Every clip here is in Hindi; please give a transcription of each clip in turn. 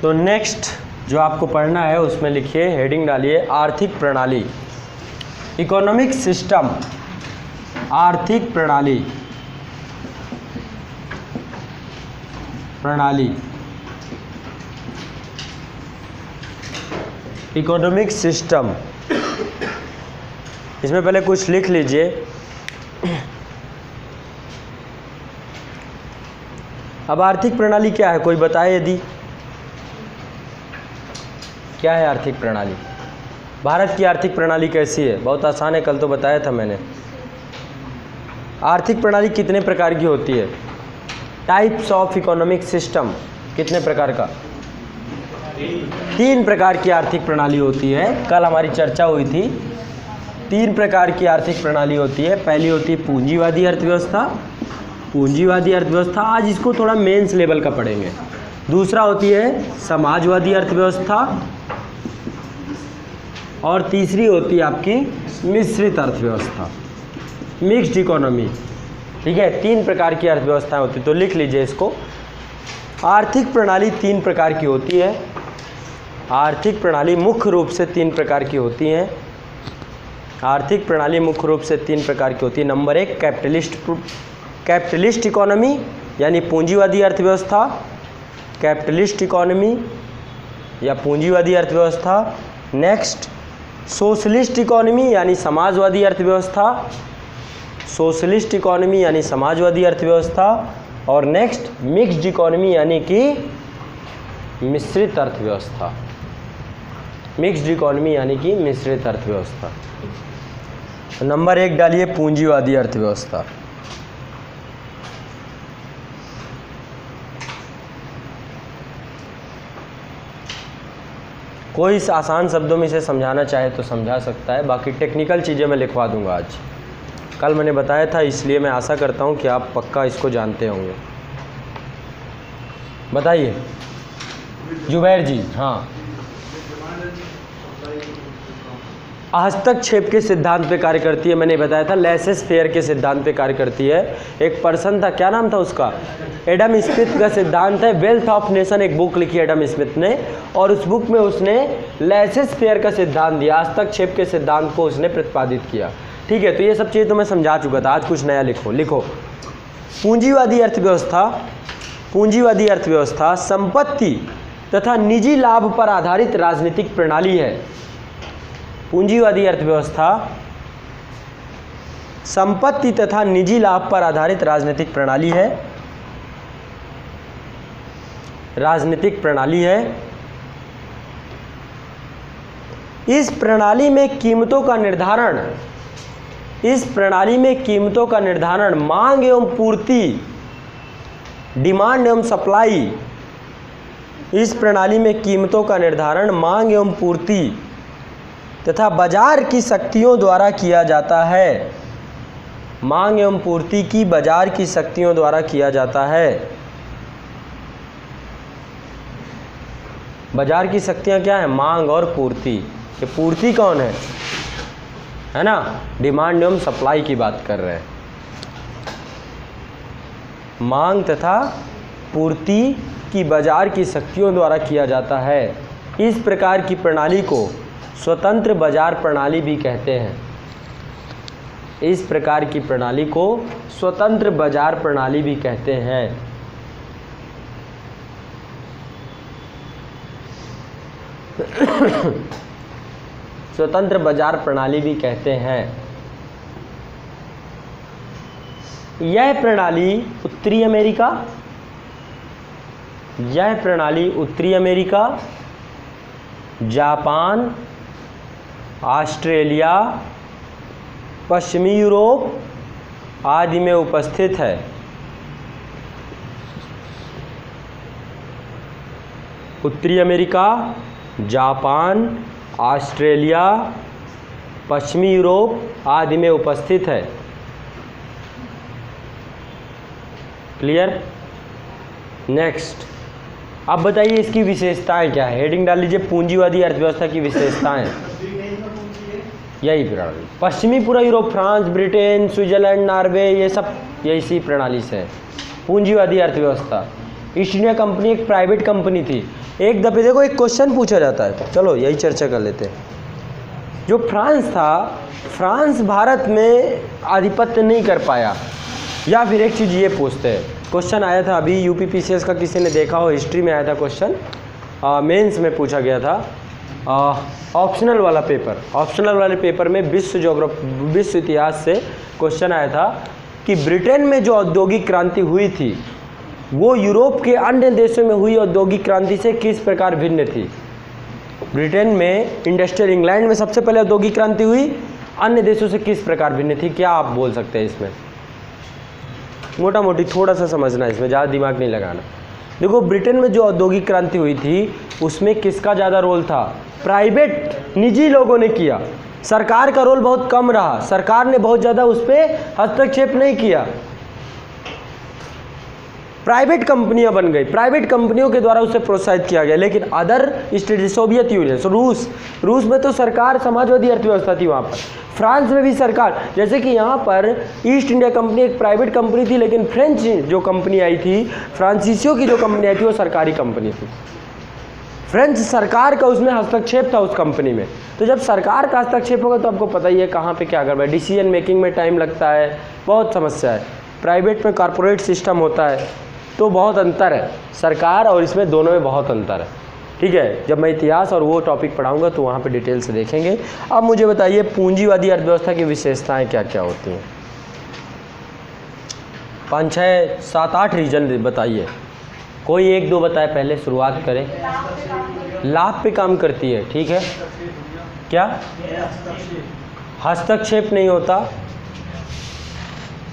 तो नेक्स्ट जो आपको पढ़ना है उसमें लिखिए, हेडिंग डालिए आर्थिक प्रणाली, इकोनॉमिक सिस्टम, आर्थिक प्रणाली, इकोनॉमिक सिस्टम। इसमें पहले कुछ लिख लीजिए। अब आर्थिक प्रणाली क्या है, कोई बताए यदि? क्या है आर्थिक प्रणाली? भारत की आर्थिक प्रणाली कैसी है? बहुत आसान है, कल तो बताया था मैंने। आर्थिक प्रणाली कितने प्रकार की होती है? टाइप्स ऑफ इकोनॉमिक सिस्टम, कितने प्रकार का? 3 प्रकार की आर्थिक प्रणाली होती है। कल हमारी चर्चा हुई थी। 3 प्रकार की आर्थिक प्रणाली होती है। पहली होती है पूंजीवादी अर्थव्यवस्था, पूंजीवादी अर्थव्यवस्था, आज इसको थोड़ा मेंस लेवल का पढ़ेंगे। दूसरा होती है समाजवादी अर्थव्यवस्था, और तीसरी होती है आपकी मिश्रित अर्थव्यवस्था, मिक्स्ड इकोनॉमी। ठीक है, 3 प्रकार की अर्थव्यवस्थाएं होती, तो लिख लीजिए इसको। आर्थिक प्रणाली 3 प्रकार की होती है। आर्थिक प्रणाली मुख्य रूप से 3 प्रकार की होती हैं। आर्थिक प्रणाली मुख्य रूप से 3 प्रकार की होती है। नंबर 1 कैपिटलिस्ट इकोनॉमी यानी पूंजीवादी अर्थव्यवस्था, कैपिटलिस्ट इकोनॉमी या पूंजीवादी अर्थव्यवस्था। नेक्स्ट सोशलिस्ट इकोनॉमी यानी समाजवादी अर्थव्यवस्था, सोशलिस्ट इकोनॉमी यानी समाजवादी अर्थव्यवस्था। और नेक्स्ट मिक्स्ड इकोनॉमी यानी कि मिश्रित अर्थव्यवस्था, मिक्स्ड इकोनॉमी यानी कि मिश्रित अर्थव्यवस्था। नंबर 1 डालिए पूंजीवादी अर्थव्यवस्था। कोई इस आसान शब्दों में इसे समझाना चाहे तो समझा सकता है, बाकी टेक्निकल चीज़ें मैं लिखवा दूंगा आज। कल मैंने बताया था, इसलिए मैं आशा करता हूं कि आप पक्का इसको जानते होंगे। बताइए जुबैर जी। हाँ, हस्तक्षेप के सिद्धांत पे कार्य करती है। मैंने बताया था लेसेस फेयर के सिद्धांत पे कार्य करती है। एक पर्सन था, क्या नाम था उसका? एडम स्मिथ का सिद्धांत है। वेल्थ ऑफ नेशन एक बुक लिखी एडम स्मिथ ने, और उस बुक में उसने लेसेस फेयर का सिद्धांत दिया, हस्तक्षेप के सिद्धांत को उसने प्रतिपादित किया। ठीक है, तो ये सब चीज़ें तो मैं समझा चुका था, आज कुछ नया लिखो। पूंजीवादी अर्थव्यवस्था, पूंजीवादी अर्थव्यवस्था संपत्ति तथा निजी लाभ पर आधारित राजनीतिक प्रणाली है। पूंजीवादी अर्थव्यवस्था संपत्ति तथा निजी लाभ पर आधारित राजनीतिक प्रणाली है, राजनीतिक प्रणाली है। इस प्रणाली में कीमतों का निर्धारण, इस प्रणाली में कीमतों का निर्धारण मांग एवं पूर्ति, डिमांड एवं सप्लाई, इस प्रणाली में कीमतों का निर्धारण मांग एवं पूर्ति तथा बाजार की शक्तियों द्वारा किया जाता है। मांग एवं पूर्ति की बाजार की शक्तियों द्वारा किया जाता है। बाजार की शक्तियां क्या है? मांग और पूर्ति। ये पूर्ति कौन है ना? डिमांड एवं सप्लाई की बात कर रहे हैं। मांग तथा पूर्ति की बाजार की शक्तियों द्वारा किया जाता है। इस प्रकार की प्रणाली को स्वतंत्र बाजार प्रणाली भी कहते हैं। इस प्रकार की प्रणाली को स्वतंत्र बाजार प्रणाली भी कहते हैं। स्वतंत्र बाजार प्रणाली भी कहते हैं। यह प्रणाली उत्तरी अमेरिका, यह प्रणाली उत्तरी अमेरिका, जापान, ऑस्ट्रेलिया, पश्चिमी यूरोप आदि में उपस्थित है। उत्तरी अमेरिका, जापान, ऑस्ट्रेलिया, पश्चिमी यूरोप आदि में उपस्थित है। क्लियर? नेक्स्ट, अब बताइए इसकी विशेषताएं क्या है। हेडिंग डाल लीजिए पूंजीवादी अर्थव्यवस्था की विशेषताएं। यही प्रणाली पश्चिमी पूरा Europe, France, Britain, Switzerland, Norway, ये सब इसी प्रणाली से है। पूंजीवादी अर्थव्यवस्था ईस्ट इंडिया कंपनी एक प्राइवेट कंपनी थी। एक दफे देखो एक क्वेश्चन पूछा जाता है, चलो यही चर्चा कर लेते हैं। जो फ्रांस था, फ्रांस भारत में आधिपत्य नहीं कर पाया, या फिर एक चीज़ ये पूछते हैं, क्वेश्चन आया था अभी यूपीपीसीएस का, किसी ने देखा हो, हिस्ट्री में आया था क्वेश्चन, मेंस में पूछा गया था, ऑप्शनल वाला पेपर, ऑप्शनल वाले पेपर में विश्व इतिहास से क्वेश्चन आया था कि ब्रिटेन में जो औद्योगिक क्रांति हुई थी वो यूरोप के अन्य देशों में हुई औद्योगिक क्रांति से किस प्रकार भिन्न थी। ब्रिटेन में इंडस्ट्रियल, इंग्लैंड में सबसे पहले औद्योगिक क्रांति हुई, अन्य देशों से किस प्रकार भिन्न थी, क्या आप बोल सकते हैं इसमें? मोटा मोटी थोड़ा सा समझना है, इसमें ज़्यादा दिमाग नहीं लगाना। देखो ब्रिटेन में जो औद्योगिक क्रांति हुई थी उसमें किसका ज़्यादा रोल था? प्राइवेट, निजी लोगों ने किया, सरकार का रोल बहुत कम रहा, सरकार ने बहुत ज़्यादा उस पर हस्तक्षेप नहीं किया, प्राइवेट कंपनियां बन गई, प्राइवेट कंपनियों के द्वारा उसे प्रोत्साहित किया गया। लेकिन अदर स्टेट, सोवियत यूनियन, रूस में तो सरकार समाजवादी अर्थव्यवस्था थी वहाँ पर, फ्रांस में भी सरकार, जैसे कि यहाँ पर ईस्ट इंडिया कंपनी एक प्राइवेट कंपनी थी, लेकिन फ्रेंच जो कंपनी आई थी, फ्रांसीसियों की जो कंपनी आई थी वो सरकारी कंपनी थी। फ्रेंच सरकार का उसमें हस्तक्षेप था उस कंपनी में। तो जब सरकार का हस्तक्षेप होगा तो आपको पता ही है कहाँ पे क्या करना है, डिसीजन मेकिंग में टाइम लगता है, बहुत समस्या है। प्राइवेट में कॉर्पोरेट सिस्टम होता है, तो बहुत अंतर है सरकार और इसमें, दोनों में बहुत अंतर है। ठीक है, जब मैं इतिहास और वो टॉपिक पढ़ाऊंगा तो वहाँ पे डिटेल से देखेंगे। अब मुझे बताइए पूंजीवादी अर्थव्यवस्था की विशेषताएं क्या क्या होती हैं? 5, 6, 7, 8 रीजन बताइए, कोई 1, 2 बताए, पहले शुरुआत करें। लाभ पे काम करती है, ठीक है। क्या? हस्तक्षेप नहीं होता।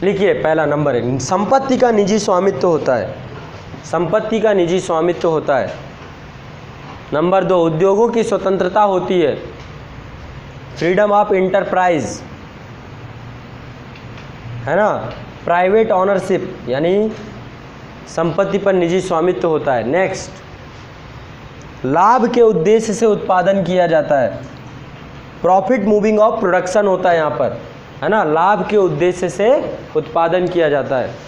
लिखिए पहला नंबर 1, संपत्ति का निजी स्वामित्व होता है, संपत्ति का निजी स्वामित्व होता है। नंबर 2, उद्योगों की स्वतंत्रता होती है, फ्रीडम ऑफ इंटरप्राइज, है ना। प्राइवेट ऑनरशिप, यानी संपत्ति पर निजी स्वामित्व होता है। नेक्स्ट, लाभ के उद्देश्य से उत्पादन किया जाता है, प्रॉफिट मूविंग ऑफ प्रोडक्शन होता है यहाँ पर, है ना, लाभ के उद्देश्य से उत्पादन किया जाता है।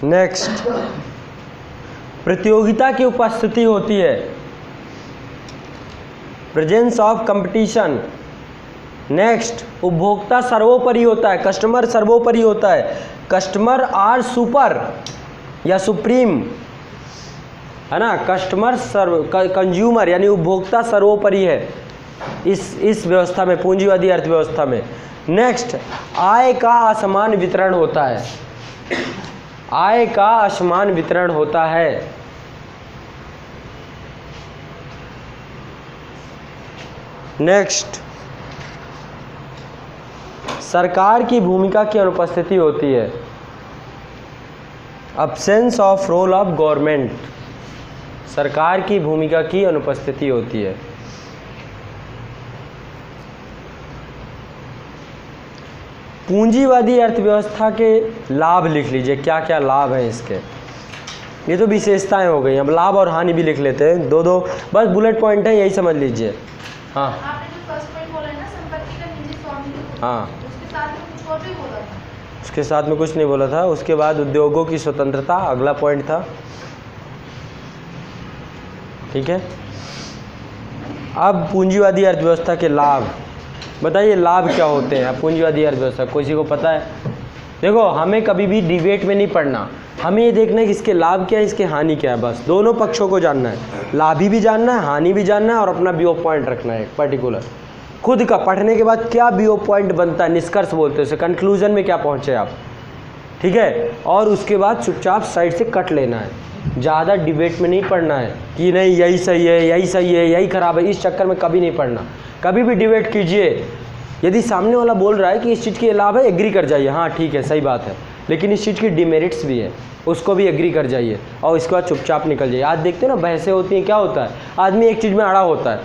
नेक्स्ट, प्रतियोगिता की उपस्थिति होती है, प्रेजेंस ऑफ कंपटीशन। नेक्स्ट, उपभोक्ता सर्वोपरि होता है, कस्टमर सर्वोपरि होता है, कस्टमर आर सुपर या सुप्रीम, है ना, कस्टमर कंज्यूमर यानी उपभोक्ता सर्वोपरि है इस व्यवस्था में, पूंजीवादी अर्थव्यवस्था में। नेक्स्ट, आय का असमान वितरण होता है, आय का असमान वितरण होता है। नेक्स्ट, सरकार की भूमिका की अनुपस्थिति होती है, absence of role of government, सरकार की भूमिका की अनुपस्थिति होती है। पूंजीवादी अर्थव्यवस्था के लाभ लिख लीजिए, क्या क्या लाभ हैं इसके। ये तो विशेषताएं हो गई, अब लाभ और हानि भी लिख लेते हैं, दो दो बस बुलेट पॉइंट है, यही समझ लीजिए। हाँ, आपने जो फर्स्ट पॉइंट बोला है ना, संपत्ति का निजी स्वामित्व, हाँ, उसके साथ में कुछ और भी बोला था, उसके साथ में कुछ नहीं बोला था। उसके बाद उद्योगों की स्वतंत्रता अगला पॉइंट था, ठीक है। अब पूंजीवादी अर्थव्यवस्था के लाभ बताइए, लाभ क्या होते हैं पूंजीवादी अर्थव्यवस्था, किसी को पता है? देखो हमें कभी भी डिबेट में नहीं पढ़ना, हमें ये देखना है कि इसके लाभ क्या है, इसके हानि क्या है, बस दोनों पक्षों को जानना है, लाभी भी जानना है, हानि भी जानना है, और अपना व्यू पॉइंट रखना है पर्टिकुलर खुद का। पढ़ने के बाद क्या व्यू पॉइंट बनता है, निष्कर्ष बोलते हैं उसे, कंक्लूजन में क्या पहुँचे आप, ठीक है। और उसके बाद चुपचाप साइड से कट लेना है, ज़्यादा डिबेट में नहीं पढ़ना है कि नहीं यही सही है, यही सही है, यही खराब है, इस चक्कर में कभी नहीं पढ़ना। कभी भी डिबेट कीजिए, यदि सामने वाला बोल रहा है कि इस चीज़ के लाभ है, एग्री कर जाइए, हाँ ठीक है सही बात है, लेकिन इस चीज़ की डिमेरिट्स भी है, उसको भी एग्री कर जाइए, और इसके बाद चुपचाप निकल जाइए। आज देखते हैं ना बहसें होती हैं, क्या होता है, आदमी एक चीज़ में अड़ा होता है,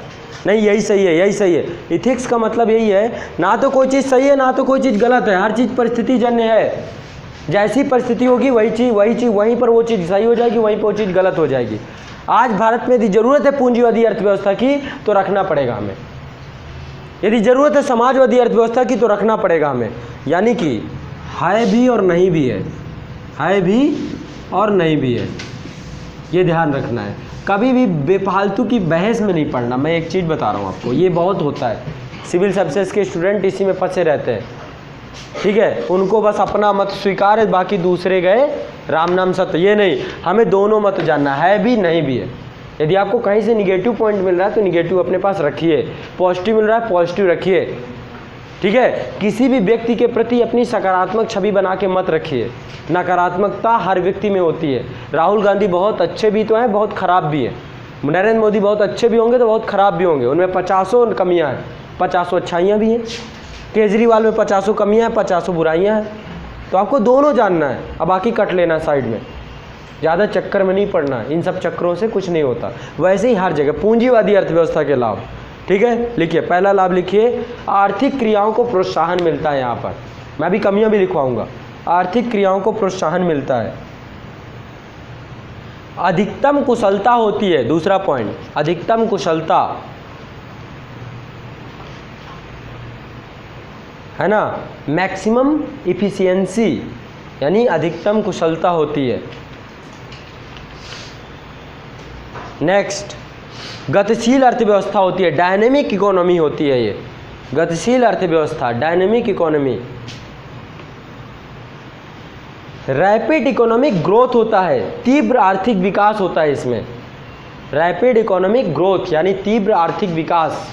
नहीं यही सही है, यही सही है। इथिक्स का मतलब यही है, ना तो कोई चीज़ सही है ना तो कोई चीज़ गलत है, हर चीज़ परिस्थिति जन्य है, जैसी परिस्थिति होगी वही चीज़ वहीं पर वो चीज़ सही हो जाएगी, वहीं पर वो चीज़ गलत हो जाएगी। आज भारत में यदि ज़रूरत है पूंजीवादी अर्थव्यवस्था की तो रखना पड़ेगा हमें, यदि ज़रूरत है समाजवादी अर्थव्यवस्था की तो रखना पड़ेगा हमें। यानी कि है भी और नहीं भी है, है भी और नहीं भी है, ये ध्यान रखना है। कभी भी बेफालतू की बहस में नहीं पड़ना। मैं एक चीज़ बता रहा हूँ आपको, ये बहुत होता है, सिविल सर्विसेज के स्टूडेंट इसी में फंसे रहते हैं, ठीक है। उनको बस अपना मत स्वीकार है, बाकी दूसरे गए राम नाम सत्य, ये नहीं, हमें दोनों मत जानना, है भी नहीं भी है। यदि आपको कहीं से निगेटिव पॉइंट मिल रहा है तो निगेटिव अपने पास रखिए, पॉजिटिव मिल रहा है पॉजिटिव रखिए, ठीक है। किसी भी व्यक्ति के प्रति अपनी सकारात्मक छवि बना के मत रखिए, नकारात्मकता हर व्यक्ति में होती है। राहुल गांधी बहुत अच्छे भी तो हैं, बहुत ख़राब भी हैं। नरेंद्र मोदी बहुत अच्छे भी होंगे तो बहुत ख़राब भी होंगे, उनमें 50 कमियाँ हैं, 50 अच्छाइयाँ भी हैं। केजरीवाल में 50 कमियाँ हैं, 50 बुराइयाँ हैं। तो आपको दोनों जानना है, अब बाकी कट लेना साइड में, ज़्यादा चक्कर में नहीं पड़ना, इन सब चक्करों से कुछ नहीं होता। वैसे ही हर जगह पूंजीवादी अर्थव्यवस्था के लाभ, ठीक है। लिखिए पहला लाभ, लिखिए आर्थिक क्रियाओं को प्रोत्साहन मिलता है। यहाँ पर मैं भी कमियाँ भी लिखवाऊंगा। आर्थिक क्रियाओं को प्रोत्साहन मिलता है, अधिकतम कुशलता होती है। दूसरा पॉइंट, अधिकतम कुशलता, है ना, मैक्सिमम इफिशियंसी, यानी अधिकतम कुशलता होती है। नेक्स्ट, गतिशील अर्थव्यवस्था होती है, डायनेमिक इकोनॉमी होती है ये, गतिशील अर्थव्यवस्था, dynamic economy. Rapid economic growth होता है, तीव्र आर्थिक विकास होता है इसमें, रैपिड इकोनॉमिक ग्रोथ यानी तीव्र आर्थिक विकास।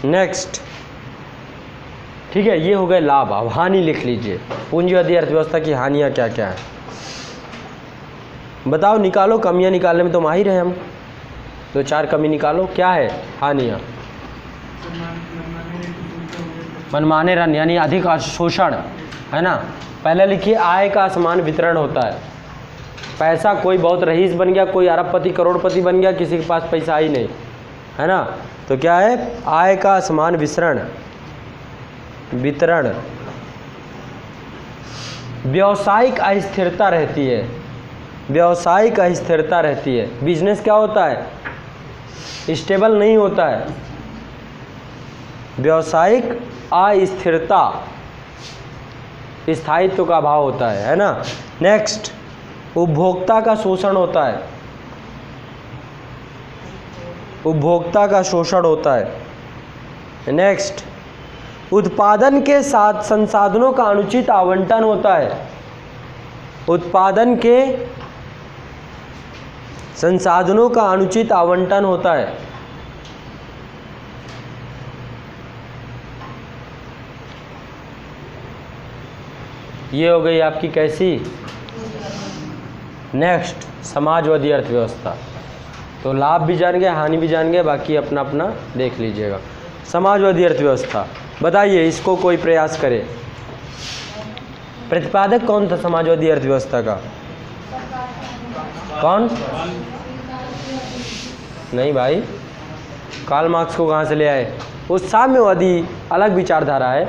नेक्स्ट, ठीक है, ये हो गए लाभ। अब हानि लिख लीजिए, पूंजीवादी अर्थव्यवस्था की हानियाँ क्या क्या है बताओ, निकालो, कमियाँ निकालने में तो माहिर हैं हम, 2-4 कमी निकालो। क्या है हानियाँ? मनमाने रन यानी अधिक शोषण, है ना। पहले लिखिए आय का असमान वितरण होता है, पैसा कोई बहुत रईस बन गया, कोई अरबपति करोड़पति बन गया, किसी के पास पैसा ही नहीं, है ना। तो क्या है, आय का असमान वितरण। व्यावसायिक अस्थिरता रहती है, व्यावसायिक अस्थिरता रहती है। बिजनेस क्या होता है, स्टेबल नहीं होता है। व्यावसायिक अस्थिरता, स्थायित्व का अभाव होता है ना। नेक्स्ट, उपभोक्ता का शोषण होता है, उपभोक्ता का शोषण होता है। नेक्स्ट, उत्पादन के साथ संसाधनों का अनुचित आवंटन होता है, उत्पादन के संसाधनों का अनुचित आवंटन होता है। ये हो गई आपकी कैसी। नेक्स्ट, समाजवादी अर्थव्यवस्था। तो लाभ भी जान गए, हानि भी जान गए, बाकी अपना अपना देख लीजिएगा। समाजवादी अर्थव्यवस्था, बताइए इसको कोई प्रयास करे। प्रतिपादक कौन था समाजवादी अर्थव्यवस्था का? कौन? नहीं भाई, कार्ल मार्क्स को कहाँ से ले आए? वो साम्यवादी अलग विचारधारा है,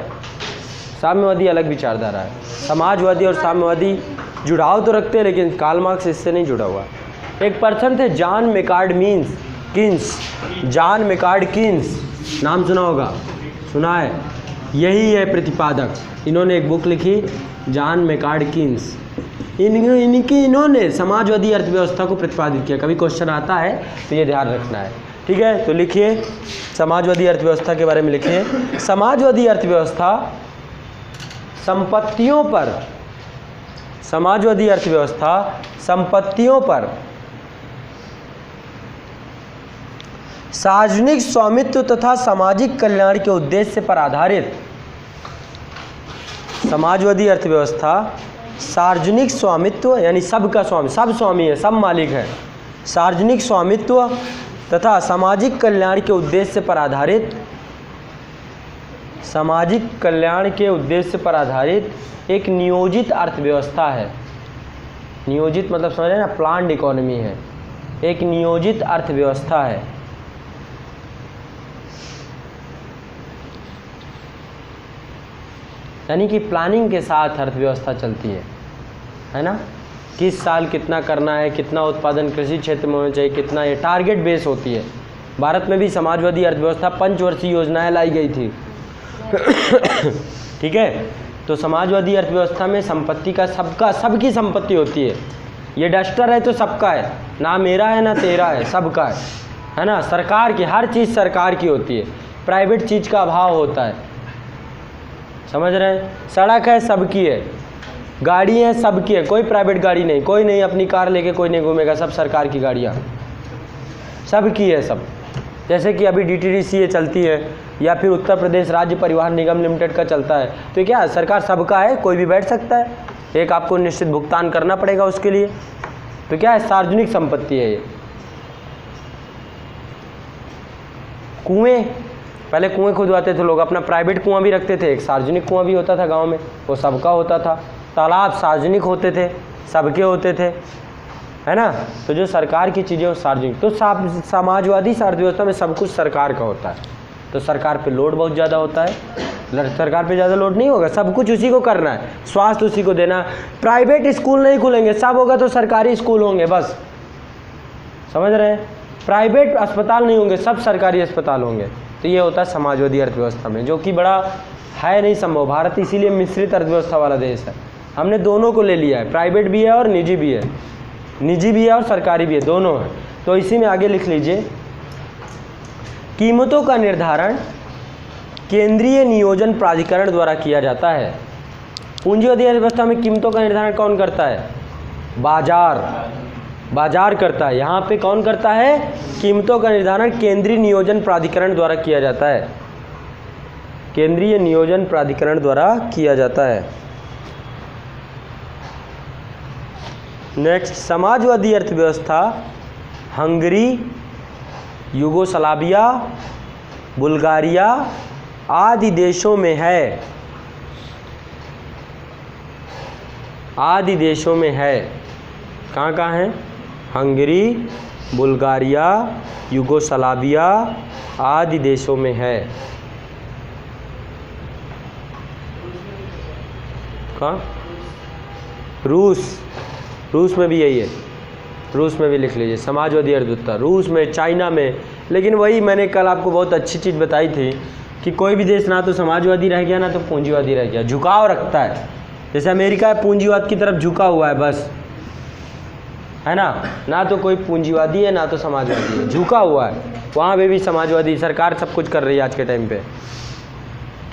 साम्यवादी अलग विचारधारा है। समाजवादी और साम्यवादी जुड़ाव तो रखते हैं, लेकिन कार्ल मार्क्स इससे नहीं जुड़ा हुआ। एक पर्सन थे जॉन मेकार्ड किन्स, जॉन मेकार्ड किन्स, नाम सुना होगा, सुना है? यही है प्रतिपादक। इन्होंने एक बुक लिखी, जॉन मेकार्ड किन्स। इन्होंने समाजवादी अर्थव्यवस्था को प्रतिपादित किया। कभी क्वेश्चन आता है तो ये ध्यान रखना है, ठीक है। तो लिखिए समाजवादी अर्थव्यवस्था के बारे में लिखिए। समाजवादी अर्थव्यवस्था संपत्तियों पर, समाजवादी अर्थव्यवस्था संपत्तियों पर सार्वजनिक स्वामित्व तथा सामाजिक कल्याण के उद्देश्य पर आधारित, समाजवादी अर्थव्यवस्था सार्वजनिक स्वामित्व यानी सबका स्वामी, सब स्वामी है, सब मालिक है, सार्वजनिक स्वामित्व तथा सामाजिक कल्याण के उद्देश्य पर आधारित, सामाजिक कल्याण के उद्देश्य पर आधारित एक नियोजित अर्थव्यवस्था है। नियोजित मतलब समझ रहे हैं ना, प्लान्ड इकोनॉमी है, एक नियोजित अर्थव्यवस्था है। यानी कि प्लानिंग के साथ अर्थव्यवस्था चलती है ना। किस साल कितना करना है, कितना उत्पादन कृषि क्षेत्र में होना चाहिए, कितना, ये टारगेट बेस होती है। भारत में भी समाजवादी अर्थव्यवस्था 5 वर्षीय योजनाएं लाई गई थी ठीक है। तो समाजवादी अर्थव्यवस्था में संपत्ति का सबकी संपत्ति होती है। ये डस्टर है तो सबका है, ना मेरा है ना तेरा है, सबका है ना। सरकार की, हर चीज़ सरकार की होती है, प्राइवेट चीज़ का अभाव होता है, समझ रहे हैं। सड़क है सबकी है, गाड़ी है सबकी है, कोई प्राइवेट गाड़ी नहीं, कोई नहीं अपनी कार लेके कोई नहीं घूमेगा, सब सरकार की गाड़ियाँ सबकी है सब। जैसे कि अभी DTDCA चलती है या फिर उत्तर प्रदेश राज्य परिवहन निगम लिमिटेड का चलता है, तो क्या सरकार सबका है, कोई भी बैठ सकता है, एक आपको निश्चित भुगतान करना पड़ेगा उसके लिए। तो क्या है, सार्वजनिक संपत्ति है ये। कुएं, पहले कुएं खुदवाते थे लोग, अपना प्राइवेट कुआं भी रखते थे, एक सार्वजनिक कुआं भी होता था गांव में, वो सबका होता था। तालाब सार्वजनिक होते थे, सबके होते थे, है ना। तो जो सरकार की चीज़ें वो सार्वजनिक। तो समाजवादी अर्थव्यवस्था में सब कुछ सरकार का होता है, तो सरकार पे लोड बहुत ज़्यादा होता है। सरकार पे ज़्यादा लोड नहीं होगा, सब कुछ उसी को करना है, स्वास्थ्य उसी को देना। प्राइवेट स्कूल नहीं खुलेंगे, सब होगा तो सरकारी स्कूल होंगे बस, समझ रहे हैं। प्राइवेट अस्पताल नहीं होंगे, सब सरकारी अस्पताल होंगे। तो ये होता है समाजवादी अर्थव्यवस्था में, जो कि बड़ा है नहीं संभव। भारत इसीलिए मिश्रित अर्थव्यवस्था वाला देश है, हमने दोनों को ले लिया है, प्राइवेट भी है और निजी भी है, निजी भी है और सरकारी भी है, दोनों है। तो इसी में आगे लिख लीजिए, कीमतों का निर्धारण केंद्रीय नियोजन प्राधिकरण द्वारा किया जाता है। पूंजीवादी अर्थव्यवस्था में कीमतों का निर्धारण कौन करता है? बाजार करता है। यहाँ पे कौन करता है? कीमतों का निर्धारण केंद्रीय नियोजन प्राधिकरण द्वारा किया जाता है, केंद्रीय नियोजन प्राधिकरण द्वारा किया जाता है। नेक्स्ट, समाजवादी अर्थव्यवस्था हंगरी, यूगोस्लाविया, बुल्गारिया आदि देशों में है, आदि देशों में है। कहाँ कहाँ है? हंगरी, बुल्गारिया, यूगोस्लाविया आदि देशों में है। कहाँ? रूस में भी यही है, रूस में भी लिख लीजिए समाजवादी अर्थव्यवस्था, रूस में, चाइना में। लेकिन वही मैंने कल आपको बहुत अच्छी चीज़ बताई थी कि कोई भी देश ना तो समाजवादी रह गया ना तो पूंजीवादी रह गया, झुकाव रखता है। जैसे अमेरिका है, पूंजीवाद की तरफ झुका हुआ है बस, है ना तो कोई पूंजीवादी है ना तो समाजवादी है, झुका हुआ है। वहाँ पे भी समाजवादी सरकार सब कुछ कर रही है आज के टाइम पे,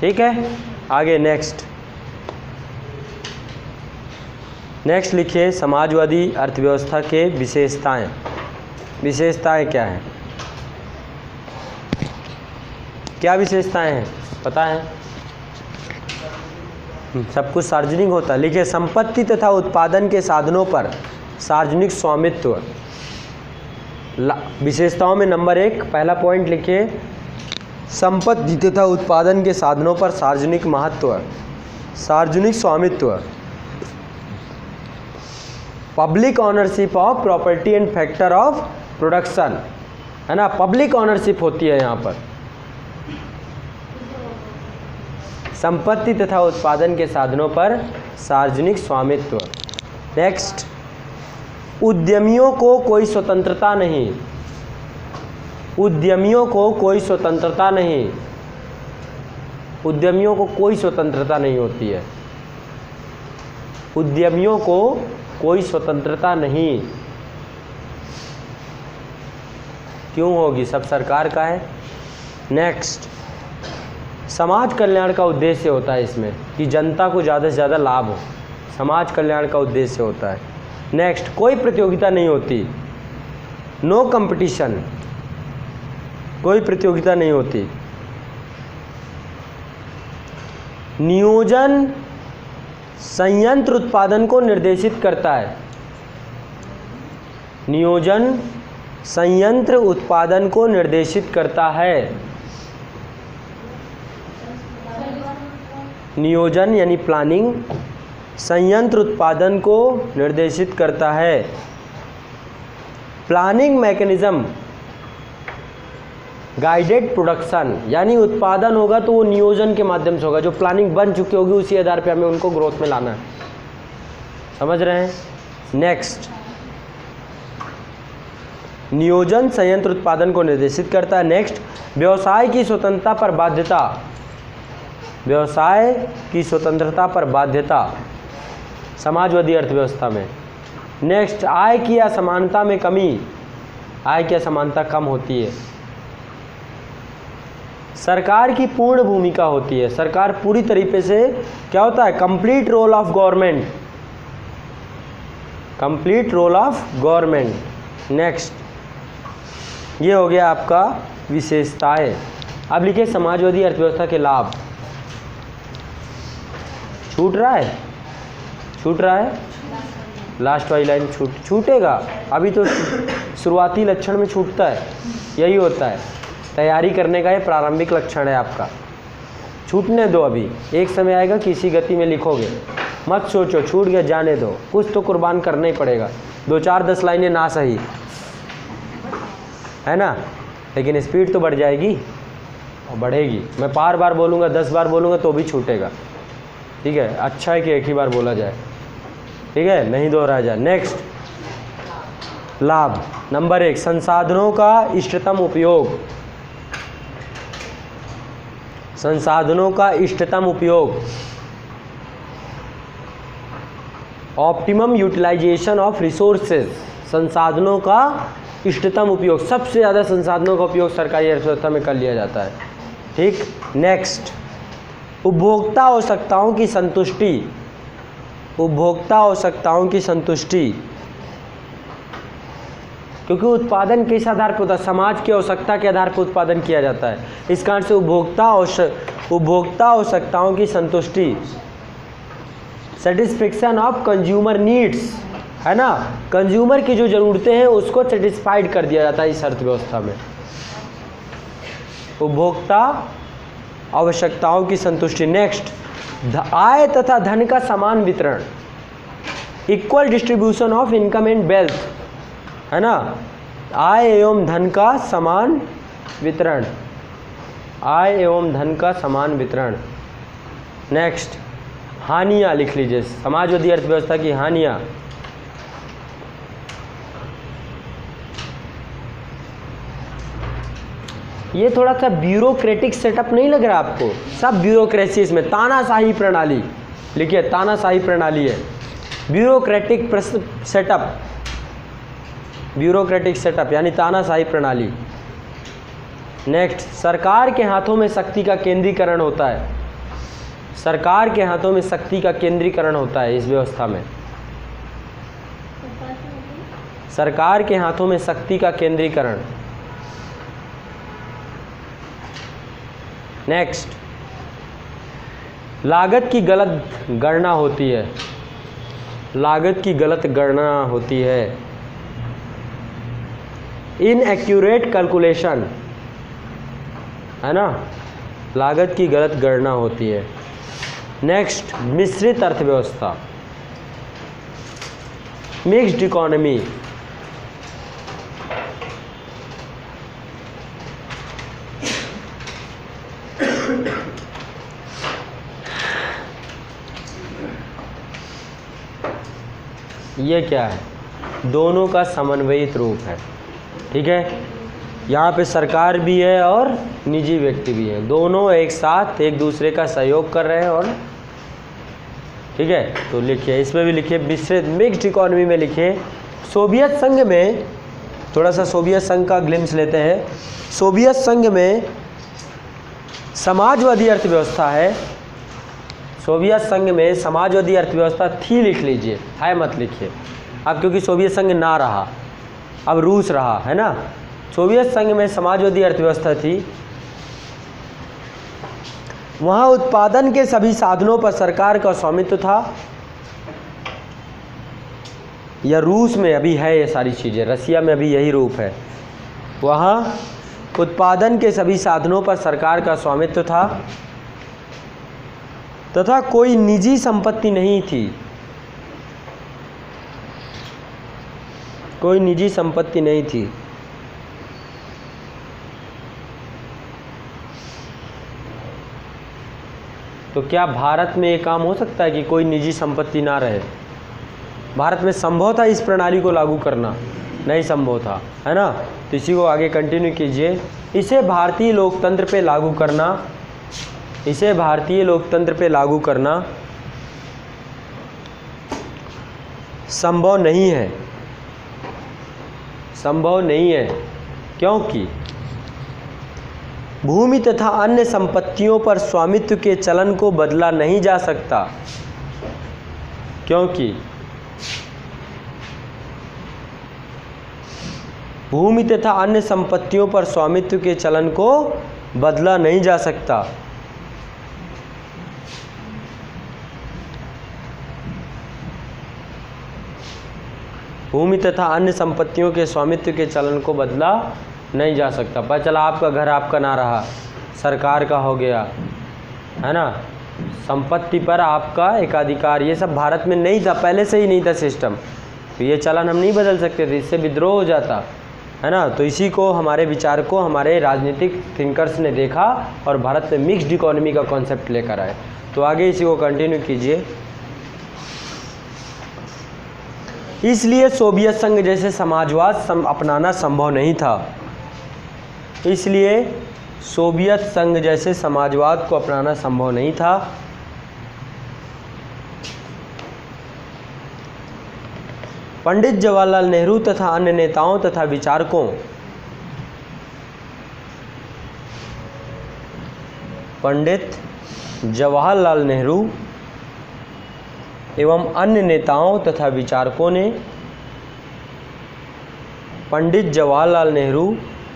ठीक है। आगे नेक्स्ट लिखिए, समाजवादी अर्थव्यवस्था के विशेषताएं। विशेषताएं क्या हैं? क्या विशेषताएं हैं पता है? सब कुछ सार्वजनिक होता है। लिखिए, संपत्ति तथा उत्पादन के साधनों पर सार्वजनिक स्वामित्व। विशेषताओं में नंबर 1 पहला पॉइंट लिखिए, संपत्ति तथा उत्पादन के साधनों पर सार्वजनिक महत्व, सार्वजनिक स्वामित्व। Public ownership of property and factor of production, है ना, पब्लिक ऑनरशिप होती है यहाँ पर। संपत्ति तथा उत्पादन के साधनों पर सार्वजनिक स्वामित्व। नेक्स्ट, उद्यमियों को कोई स्वतंत्रता नहीं, उद्यमियों को कोई स्वतंत्रता नहीं, उद्यमियों को कोई स्वतंत्रता नहीं होती है, उद्यमियों को कोई स्वतंत्रता नहीं। क्यों होगी? सब सरकार का है। नेक्स्ट, समाज कल्याण का उद्देश्य होता है इसमें कि जनता को ज़्यादा से ज़्यादा लाभ हो, समाज कल्याण का उद्देश्य होता है। नेक्स्ट, कोई प्रतियोगिता नहीं होती, नो कंपटीशन, कोई प्रतियोगिता नहीं होती। नियोजन संयंत्र उत्पादन को निर्देशित करता है, नियोजन संयंत्र उत्पादन को निर्देशित करता है। नियोजन यानी प्लानिंग, संयंत्र उत्पादन को निर्देशित करता है। प्लानिंग मैकेनिज्म गाइडेड प्रोडक्शन, यानी उत्पादन होगा तो वो नियोजन के माध्यम से होगा, जो प्लानिंग बन चुकी होगी उसी आधार पे हमें उनको ग्रोथ में लाना है, समझ रहे हैं। नेक्स्ट, नियोजन संयंत्र उत्पादन को निर्देशित करता है। नेक्स्ट, व्यवसाय की स्वतंत्रता पर बाध्यता, व्यवसाय की स्वतंत्रता पर बाध्यता समाजवादी अर्थव्यवस्था में। नेक्स्ट, आय की असमानता में कमी, आय की असमानता कम होती है। सरकार की पूर्ण भूमिका होती है, सरकार पूरी तरीके से क्या होता है, complete role of government, complete role of government. Next, ये हो गया आपका विशेषताएं। अब लिखिए समाजवादी अर्थव्यवस्था के लाभ। छूट रहा है, छूट रहा है, लास्ट वाली लाइन छूटेगा, अभी तो शुरुआती लक्षण में छूटता है, यही होता है, तैयारी करने का ये प्रारंभिक लक्षण है आपका। छूटने दो, अभी एक समय आएगा किसी गति में लिखोगे, मत सोचो छूट गया जाने दो, कुछ तो कुर्बान करना ही पड़ेगा। 2-4-10 लाइनें ना सही है ना, लेकिन स्पीड तो बढ़ जाएगी और बढ़ेगी। मैं बार बार बोलूँगा, 10 बार बोलूँगा तो भी छूटेगा, ठीक है। अच्छा है कि एक ही बार बोला जाए, ठीक है, नहीं दोहराया जाए। नेक्स्ट, लाभ नंबर 1, संसाधनों का इष्टतम उपयोग, संसाधनों का इष्टतम उपयोग, ऑप्टिमम यूटिलाइजेशन ऑफ रिसोर्सेज, संसाधनों का इष्टतम उपयोग, सबसे ज़्यादा संसाधनों का उपयोग सरकारी अर्थव्यवस्था में कर लिया जाता है, ठीक। नेक्स्ट, उपभोक्ता आवश्यकताओं की संतुष्टि, उपभोक्ता आवश्यकताओं की संतुष्टि, क्योंकि उत्पादन किस आधार पर होता है, समाज की आवश्यकता के आधार पर उत्पादन किया जाता है, इस कारण से उपभोक्ता आवश्यकताओं की संतुष्टि, सेटिस्फेक्शन ऑफ कंज्यूमर नीड्स, है ना, कंज्यूमर की जो ज़रूरतें हैं उसको सेटिस्फाइड कर दिया जाता है इस अर्थव्यवस्था में। उपभोक्ता आवश्यकताओं की संतुष्टि। नेक्स्ट, आय तथा धन का समान वितरण, equal distribution of income and wealth, है ना, आय एवं धन का समान वितरण, आय एवं धन का समान वितरण। नेक्स्ट, हानियाँ लिख लीजिए, समाजवादी अर्थव्यवस्था की हानियाँ। ये थोड़ा सा ब्यूरोक्रेटिक सेटअप नहीं लग रहा आपको, सब ब्यूरोक्रेसी इसमें, तानाशाही प्रणाली लिखिए, तानाशाही प्रणाली है, ब्यूरोक्रेटिक सेटअप, ब्यूरोक्रेटिक सेटअप यानी तानाशाही प्रणाली। नेक्स्ट, सरकार के हाथों में शक्ति का केंद्रीकरण होता है, सरकार के हाथों में शक्ति का केंद्रीकरण होता है इस व्यवस्था में, सरकार के हाथों में शक्ति का केंद्रीकरण। नेक्स्ट, लागत की गलत गणना होती है, लागत की गलत गणना होती है, इनएक्यूरेट कैलकुलेशन, है ना, लागत की गलत गणना होती है। नेक्स्ट, मिश्रित अर्थव्यवस्था, मिक्स्ड इकोनॉमी, ये क्या है, दोनों का समन्वयित रूप है, ठीक है। यहाँ पे सरकार भी है और निजी व्यक्ति भी है, दोनों एक साथ एक दूसरे का सहयोग कर रहे हैं, और ठीक है। तो लिखिए, इसमें भी लिखिए मिश्रित, मिक्स्ड इकोनॉमी में लिखिए। सोवियत संघ में, थोड़ा सा सोवियत संघ का ग्लिम्स लेते हैं। सोवियत संघ में समाजवादी अर्थव्यवस्था है, सोवियत संघ में समाजवादी अर्थव्यवस्था थी, लिख लीजिए, है मत लिखिए अब, क्योंकि सोवियत संघ ना रहा, अब रूस रहा, है ना। सोवियत संघ में समाजवादी अर्थव्यवस्था थी, वहाँ उत्पादन के सभी साधनों पर सरकार का स्वामित्व था, या रूस में अभी है ये सारी चीज़ें, रसिया में अभी यही रूप है, वहाँ उत्पादन के सभी साधनों पर सरकार का स्वामित्व था तथा कोई निजी संपत्ति नहीं थी, कोई निजी संपत्ति नहीं थी। तो क्या भारत में ये काम हो सकता है कि कोई निजी संपत्ति ना रहे? भारत में संभव था इस प्रणाली को लागू करना? नहीं संभव था, है ना। तो इसी को आगे कंटिन्यू कीजिए। इसे भारतीय लोकतंत्र पे लागू करना इसे भारतीय लोकतंत्र पे लागू करना संभव नहीं है, संभव नहीं है, क्योंकि भूमि तथा अन्य संपत्तियों पर स्वामित्व के चलन को बदला नहीं जा सकता, क्योंकि भूमि तथा अन्य संपत्तियों पर स्वामित्व के चलन को बदला नहीं जा सकता। भूमि तथा अन्य संपत्तियों के स्वामित्व के चलन को बदला नहीं जा सकता। पता चला आपका घर आपका ना रहा, सरकार का हो गया, है ना, संपत्ति पर आपका एकाधिकार, ये सब भारत में नहीं था, पहले से ही नहीं था सिस्टम, तो ये चलन हम नहीं बदल सकते थे, इससे विद्रोह हो जाता, है ना। तो इसी को हमारे विचारकों, हमारे राजनीतिक थिंकर्स ने देखा और भारत में मिक्स्ड इकोनॉमी का कॉन्सेप्ट लेकर आए। तो आगे इसी को कंटिन्यू कीजिए। इसलिए सोवियत संघ जैसे समाजवाद अपनाना संभव नहीं था, इसलिए सोवियत संघ जैसे समाजवाद को अपनाना संभव नहीं था। पंडित जवाहरलाल नेहरू तथा अन्य नेताओं तथा विचारकों पंडित जवाहरलाल नेहरू एवं अन्य नेताओं तथा विचारकों ने पंडित जवाहरलाल नेहरू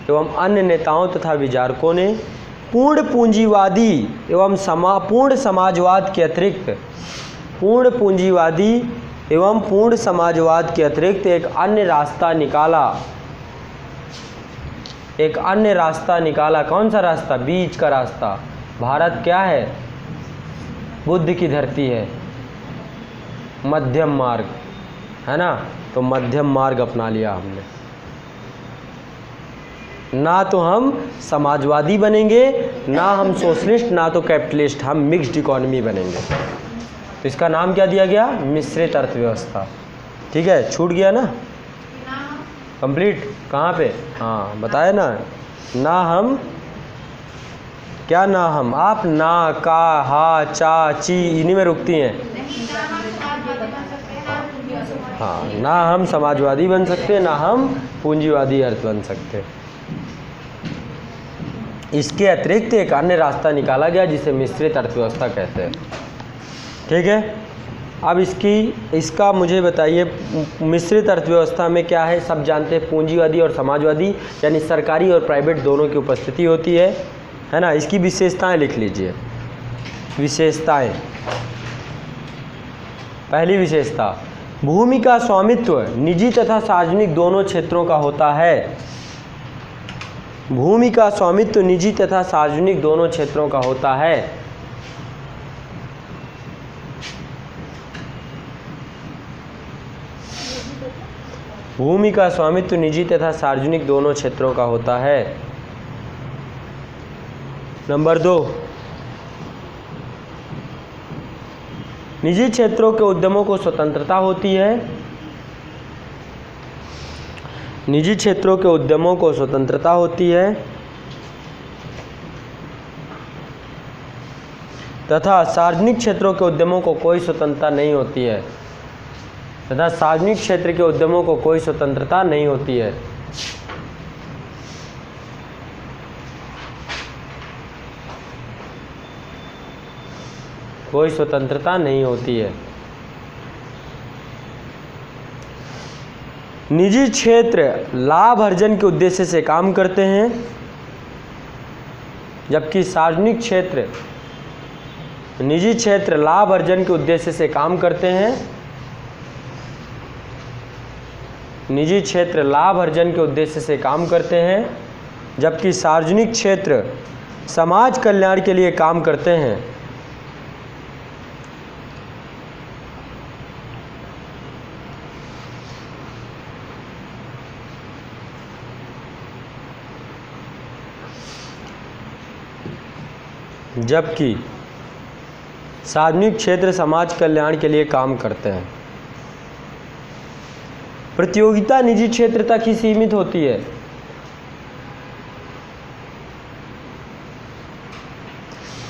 एवं अन्य नेताओं तथा विचारकों ने पूर्ण पूंजीवादी एवं पूर्ण समाजवाद के अतिरिक्त पूर्ण पूंजीवादी एवं पूर्ण समाजवाद के अतिरिक्त एक अन्य रास्ता निकाला, एक अन्य रास्ता निकाला। कौन सा रास्ता? बीच का रास्ता। भारत क्या है? बुद्ध की धरती है, मध्यम मार्ग, है ना। तो मध्यम मार्ग अपना लिया हमने। ना तो हम समाजवादी बनेंगे, ना हम सोशलिस्ट, ना तो कैपिटलिस्ट, हम मिक्स्ड इकोनॉमी बनेंगे। तो इसका नाम क्या दिया गया? मिश्रित अर्थव्यवस्था। ठीक है, छूट गया ना कंप्लीट? कहाँ पे? हाँ बताए ना। ना हम क्या, ना हम, आप ना, का, हा, चा, ची इन्हीं में रुकती हैं। हाँ, ना हम समाजवादी बन सकते, ना हम पूंजीवादी अर्थ बन सकते। इसके अतिरिक्त एक अन्य रास्ता निकाला गया जिसे मिश्रित अर्थव्यवस्था कहते हैं। ठीक है, अब इसका मुझे बताइए, मिश्रित अर्थव्यवस्था में क्या है? सब जानते हैं, पूंजीवादी और समाजवादी यानी सरकारी और प्राइवेट दोनों की उपस्थिति होती है ना। इसकी विशेषताएं लिख लीजिए। विशेषताएं, पहली विशेषता, भूमि का स्वामित्व निजी तथा सार्वजनिक दोनों क्षेत्रों का होता है। भूमि का स्वामित्व निजी तथा सार्वजनिक दोनों क्षेत्रों का होता है। भूमि का स्वामित्व निजी तथा सार्वजनिक दोनों क्षेत्रों का होता है। नंबर 2, निजी क्षेत्रों के उद्यमों को स्वतंत्रता होती है। निजी क्षेत्रों के उद्यमों को स्वतंत्रता होती है तथा सार्वजनिक क्षेत्रों के उद्यमों को कोई स्वतंत्रता नहीं होती है। तथा सार्वजनिक क्षेत्र के उद्यमों को कोई स्वतंत्रता नहीं होती है। कोई स्वतंत्रता नहीं होती है। निजी क्षेत्र लाभ अर्जन के उद्देश्य से काम करते हैं, जबकि सार्वजनिक क्षेत्र, निजी क्षेत्र लाभ अर्जन के उद्देश्य से काम करते हैं। निजी क्षेत्र लाभ अर्जन के उद्देश्य से काम करते हैं, जबकि सार्वजनिक क्षेत्र समाज कल्याण के लिए काम करते हैं। जबकि सार्वजनिक क्षेत्र समाज कल्याण के लिए काम करते हैं। प्रतियोगिता निजी क्षेत्र तक ही सीमित होती है।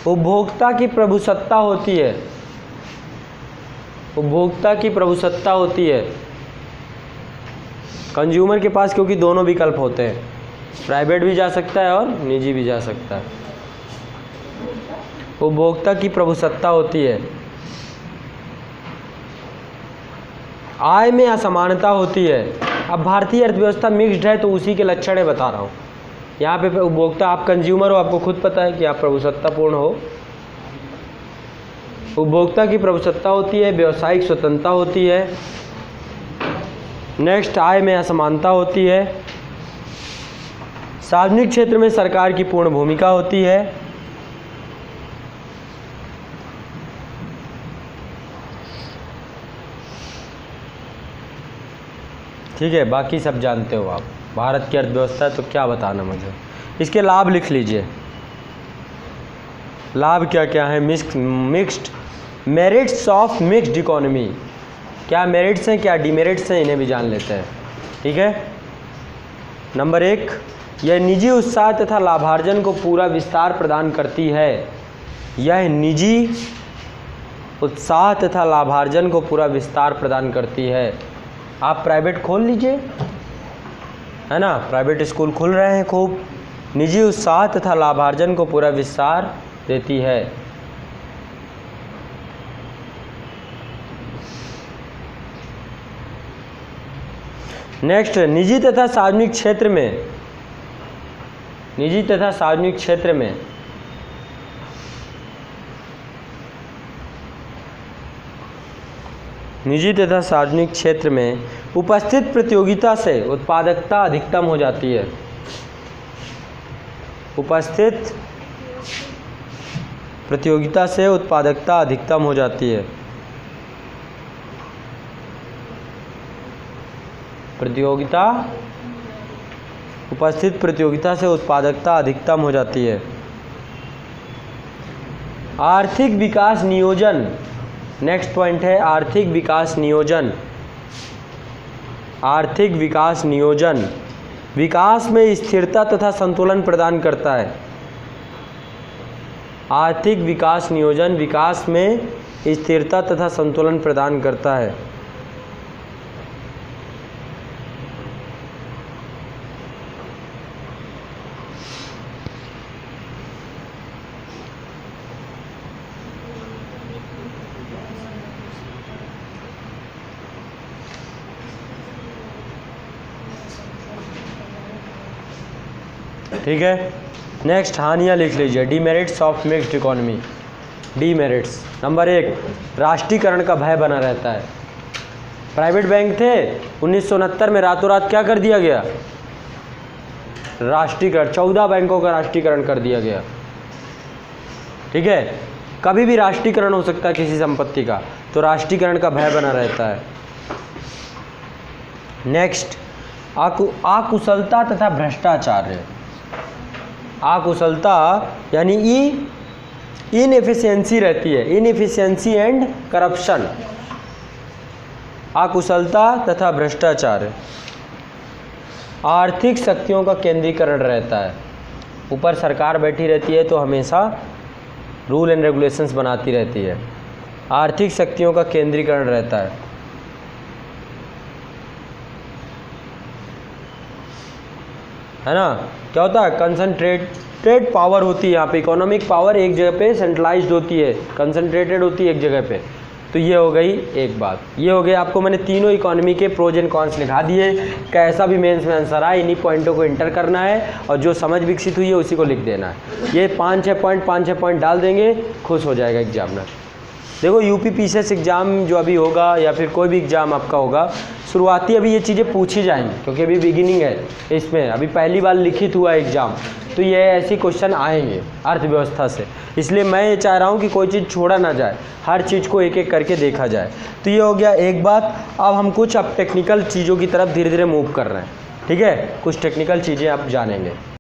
उपभोक्ता की प्रभुसत्ता होती है, उपभोक्ता की प्रभुसत्ता होती है। कंज्यूमर के पास क्योंकि दोनों विकल्प होते हैं, प्राइवेट भी जा सकता है और निजी भी जा सकता है। उपभोक्ता की प्रभुसत्ता होती है। आय में असमानता होती है। अब भारतीय अर्थव्यवस्था मिक्स्ड है तो उसी के लक्षण है बता रहा हूँ। यहाँ पे उपभोक्ता, आप कंज्यूमर हो, आपको खुद पता है कि आप प्रभुसत्तापूर्ण हो। उपभोक्ता की प्रभुसत्ता होती है, व्यावसायिक स्वतंत्रता होती है। नेक्स्ट, आय में असमानता होती है। सार्वजनिक क्षेत्र में सरकार की पूर्ण भूमिका होती है। ठीक है, बाकी सब जानते हो आप। भारत की अर्थव्यवस्था है तो क्या बताना मुझे। इसके लाभ लिख लीजिए। लाभ क्या क्या है? Mixed, merits of mixed economy. क्या मेरिट्स हैं, क्या डिमेरिट्स हैं, इन्हें भी जान लेते हैं। ठीक है। नंबर 1, यह निजी उत्साह तथा लाभार्जन को पूरा विस्तार प्रदान करती है। यह निजी उत्साह तथा लाभार्जन को पूरा विस्तार प्रदान करती है। आप प्राइवेट खोल लीजिए, है ना, प्राइवेट स्कूल खुल रहे हैं खूब। निजी उत्साह तथा लाभार्जन को पूरा विस्तार देती है। नेक्स्ट, निजी तथा सार्वजनिक क्षेत्र में, निजी तथा सार्वजनिक क्षेत्र में निजी तथा सार्वजनिक क्षेत्र में उपस्थित प्रतियोगिता से उत्पादकता अधिकतम हो जाती है। उपस्थित प्रतियोगिता से उत्पादकता अधिकतम हो जाती है। प्रतियोगिता, उपस्थित प्रतियोगिता से उत्पादकता अधिकतम हो जाती है। आर्थिक विकास नियोजन, नेक्स्ट पॉइंट है आर्थिक विकास नियोजन। आर्थिक विकास नियोजन विकास में स्थिरता तथा संतुलन प्रदान करता है। आर्थिक विकास नियोजन विकास में स्थिरता तथा संतुलन प्रदान करता है। ठीक है। नेक्स्ट, हानियाँ लिख लीजिए। Demerits of mixed economy. Demerits, number 1, राष्ट्रीयकरण का भय बना रहता है। प्राइवेट बैंक थे, 1969 में रातों रात क्या कर दिया गया? राष्ट्रीयकरण, 14 बैंकों का राष्ट्रीयकरण कर दिया गया। ठीक है, कभी भी राष्ट्रीयकरण हो सकता है किसी संपत्ति का, तो राष्ट्रीयकरण का भय बना रहता है। नेक्स्ट, अकुशलता तथा भ्रष्टाचार। अकुशलता यानी इनएफिशिएंसी रहती है, इनएफिशिएंसी एंड करप्शन। अकुशलता तथा भ्रष्टाचार। आर्थिक शक्तियों का केंद्रीकरण रहता है। ऊपर सरकार बैठी रहती है तो हमेशा रूल एंड रेगुलेशंस बनाती रहती है। आर्थिक शक्तियों का केंद्रीकरण रहता है ना। क्या होता है? कंसंट्रेटेड पावर होती है यहाँ पे। इकोनॉमिक पावर एक जगह पे सेंट्रलाइज्ड होती है, कंसंट्रेटेड होती है एक जगह पे। तो ये हो गई एक बात। ये हो गया, आपको मैंने तीनों इकोनॉमी के प्रोज एंड कॉन्स लिखा दिए। कैसा भी मेंस में आंसर आए, इन्हीं पॉइंटों को इंटर करना है और जो समझ विकसित हुई है उसी को लिख देना है। ये 5-6 पॉइंट डाल देंगे, खुश हो जाएगा एग्जामिनर। देखो, यूपी पीसीएस एग्ज़ाम जो अभी होगा या फिर कोई भी एग्ज़ाम आपका होगा, शुरुआती अभी ये चीज़ें पूछी जाएंगी क्योंकि अभी बिगिनिंग है इसमें, अभी पहली बार लिखित हुआ एग्ज़ाम, तो ये ऐसी क्वेश्चन आएंगे अर्थव्यवस्था से। इसलिए मैं ये चाह रहा हूँ कि कोई चीज़ छोड़ा ना जाए, हर चीज़ को एक एक करके देखा जाए। तो ये हो गया एक बात। अब हम कुछ टेक्निकल चीज़ों की तरफ धीरे धीरे मूव कर रहे हैं। ठीक है, कुछ टेक्निकल चीज़ें आप जानेंगे।